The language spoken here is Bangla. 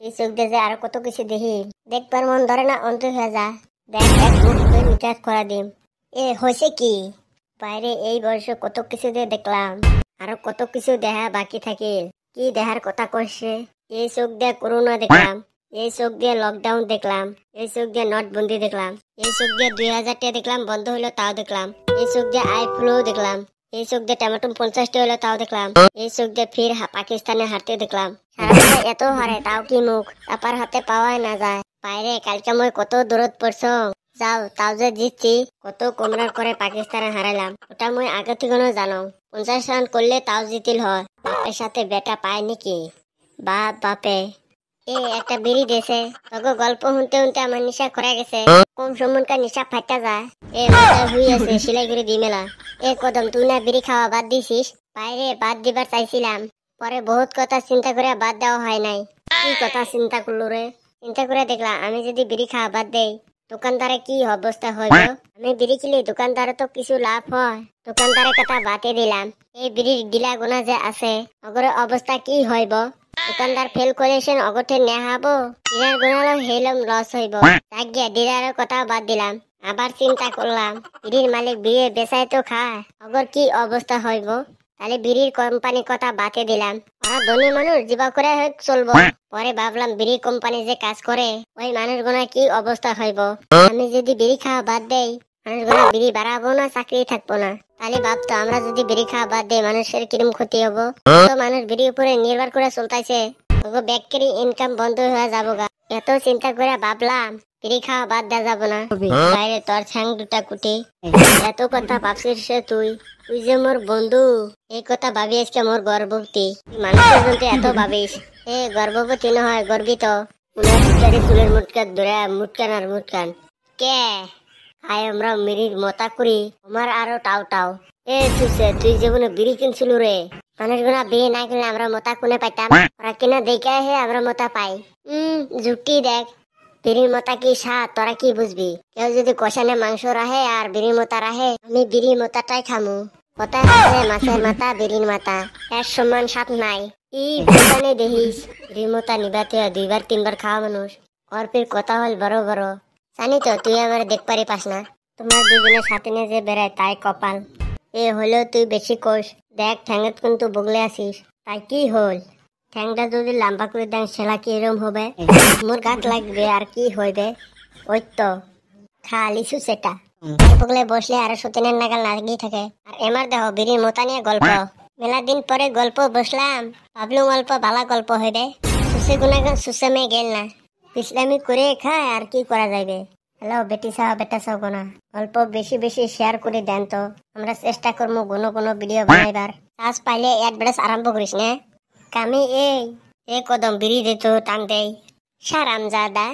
এই চোখ দিয়ে যে আরো কত কিছু দেখি, দেখবার মন ধরে না, অন্ত হয়ে যা। দেখ এক মুখ মিটার করা দিম। এ হয়েছে কি, বাইরে এই বয়সে কত কিছু দিয়ে দেখলাম, আরো কত কিছু দেখা বাকি থাকে। কি দেখার কথা করছে? এই চোখ দিয়ে করোনা দেখলাম, এই চোখ দিয়ে লকডাউন দেখলাম, এই চোখ দিয়ে নোটবন্দি দেখলাম, এই চোখ দিয়ে 2000 টাকা দেখলাম বন্ধ হইলো তাও দেখলাম, এই চোখ দিয়ে আইফ্লো দেখলাম, এই চোখ দিয়ে টমেটো 50 টাকা হইলো তাও দেখলাম, এই চোখ দিয়ে ফির পাকিস্তানে হারতে দেখলাম। সারা এত হারে তাও কি মুখ আপার হাতে পাওয়াই না যায়। বাইরে কালকে মই কত দূরত পড়ছ, যাও তাও যে জিতছি, কত কোমরার করে পাকিস্তানে হারাইলাম, ওটা মই আগে থেকে জানো। 50 রান করলে তাও জিতিল হয়। বাপের সাথে বেটা পায় নাকি? বাপ বাপে এ একটা বিড়ি দিয়েছে, তোকে গল্প শুনতে শুনতে আমার নিশা করে গেছে। কম সমনকার নিশা ফাটা যায়। এ মাথা হুই আছে সিলাই করে দি মেলা। এ কদম তুই না বিড়ি খাওয়া বাদ দিছিস? বাইরে বাদ দিবার চাইছিলাম, পরে বহুত কথা চিন্তা করে বাদ দেওয়া হয় নাই। কি কথা চিন্তা করলো রে? চিন্তা করে দেখলাম আমি যদি বিড়ি খাওয়া বাদ দেই, দোকানদারে কি অবস্থা হইব। আমি বিড়ি কিনলে দোকানদারে তো কিছু লাভ হয়, দোকানদারের কথা বাদে দিলাম। এই বিড়ির গিলা গোনা যে আছে, অগরের অবস্থা কি হইব? দোকানদার ফেল করেছেন, অগঠে নেহাবো, ডিলার গোনালো হেলম লস হইব। তাকে ডিলারের কথা বাদ দিলাম। আবার চিন্তা করলাম বিড়ির মালিক বিড়ি বেচাই তো খায়, অগর কি অবস্থা হইব। তাহলে বিড়ির কোম্পানির কথা বাদে দিলাম, ওরা ধনী মানুষ জীবা করে চলবো। পরে ভাবলাম বিড়ি কোম্পানি যে কাজ করে ওই মানুষ গোনা কি অবস্থা হইব। আমি যদি বিড়ি খাওয়া বাদ দেই, মানুষ গোনা বিড়ি বাড়াবো না চাকরি থাকবো না। তাহলে ভাবতো আমরা যদি বিড়ি খাওয়া বাদ দেই মানুষের কিরম ক্ষতি হবো। তো মানুষ বিড়ির উপরে নির্ভর করে চলতেছে, ব্যাংকের ইনকাম বন্ধ হয়ে যাবো গা। এত চিন্তা করে ভাবলাম বিড়ি খাওয়া বাদ দেওয়া যাবো না। বাইরে তোর ছ্যাং দুটা কুটি এত কথা ভাবছিস তুই, তুই যে মোর বন্ধু, এই কথা ভাবি আজকে মোর গর্ভবতী। মানুষের বলতে এত ভাবিস, এ গর্ভবতী নহয় গর্বিত। চুলের মুটকান ধরে মুটকান আর মুটকান কে আয় আমরা মিরির মতা করি, আমার আরো টাও টাও। এ সুসে তুই যেগুলো বিড়ি কিনছিল রে, মানুষ গুলা বিয়ে না কিনলে আমরা মতা কোনে পাইতাম? ওরা কিনা দেখে হে আমরা মতা পাই। জুটি দেখ, বিড়ির মতা কি স্বাদ তোরা কি বুঝবি? কেউ যদি কষানে মাংস রাহে আর বিড়ির মতা রাহে, আমি বিড়ির মতাটাই খামু। কথা আছে মাছের মাথা বিড়ির মাথা এর সমান স্বাদ নাই। ই দোকানে দেখিস বিড়ির মতা নিবাতে 2বার 3বার খাওয়া মানুষ, ওর ফির কথা হল বড় বড়। জানি তো তুই আমার দেখ পারি পাস না, তোমার দুজনের সাথে নিয়ে যে বেড়ায় তাই কপাল। এ হলেও তুই বেশি কোষ, দেখ ঠ্যাঙেত কিন্তু বগলে আসিস, তাই কি হল? ঠ্যাংটা যদি লম্বা করে দেন সেলা কি এরম হবে? মোর গাত লাগবে আর কি হইবে? ওই তো খালিছু সেটা বগলে বসলে আর সতীনের নাগাল লাগিয়ে থাকে। আর এমার দেহ বিড়ির মতা নিয়ে গল্প, মেলা দিন পরে গল্প বসলাম, ভাবলুম অল্প ভালা গল্প হইবে। সুসে গুনাগান সুসে মেয়ে গেল না, ইসলামি করে খায় আর কি করা যাইবে। হ্যালো বেটি সাহ বেটা সাহ গোনা, গল্প বেশি বেশি শেয়ার করে দেন তো, আমরা চেষ্টা করবো কোনো ভিডিও বানাইবার। কাজ পাইলে অ্যাডভার্টাইজ আরম্ভ করিস না। কামি এই কদম বিড়ি দিত টান দেই সারাম জাদা।